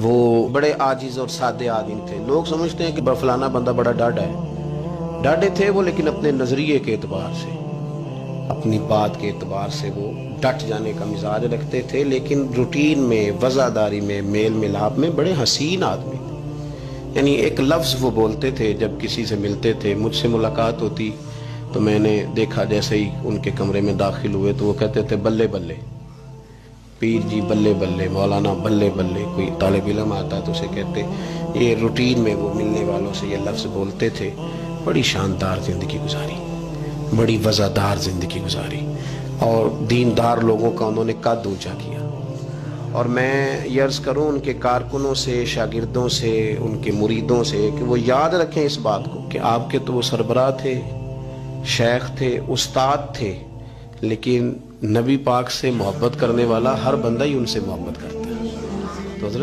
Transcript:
وہ بڑے عاجز اور سادے آدمی تھے. لوگ سمجھتے ہیں کہ فلانا بندہ بڑا ڈاڈا ہے. ڈاڈے تھے وہ، لیکن اپنے نظریے کے اعتبار سے، اپنی بات کے اعتبار سے وہ ڈٹ جانے کا مزاج رکھتے تھے، لیکن روٹین میں، وزاداری میں، میل ملاپ میں بڑے حسین آدمی تھے. یعنی ایک لفظ وہ بولتے تھے جب کسی سے ملتے تھے. مجھ سے ملاقات ہوتی تو میں نے دیکھا جیسے ہی ان کے کمرے میں داخل ہوئے تو وہ کہتے تھے بلے بلے، پیر جی بلے بلے، مولانا بلے بلے. کوئی طالب علم آتا تو اسے کہتے. یہ روٹین میں وہ ملنے والوں سے یہ لفظ بولتے تھے. بڑی شاندار زندگی گزاری، بڑی وزادار زندگی گزاری، اور دیندار لوگوں کا انہوں نے قد اونچا کیا. اور میں یہ عرض کروں ان کے کارکنوں سے، شاگردوں سے، ان کے مریدوں سے کہ وہ یاد رکھیں اس بات کو کہ آپ کے تو وہ سربراہ تھے، شیخ تھے، استاد تھے، لیکن نبی پاک سے محبت کرنے والا ہر بندہ ہی ان سے محبت کرتا ہے. تو حضرت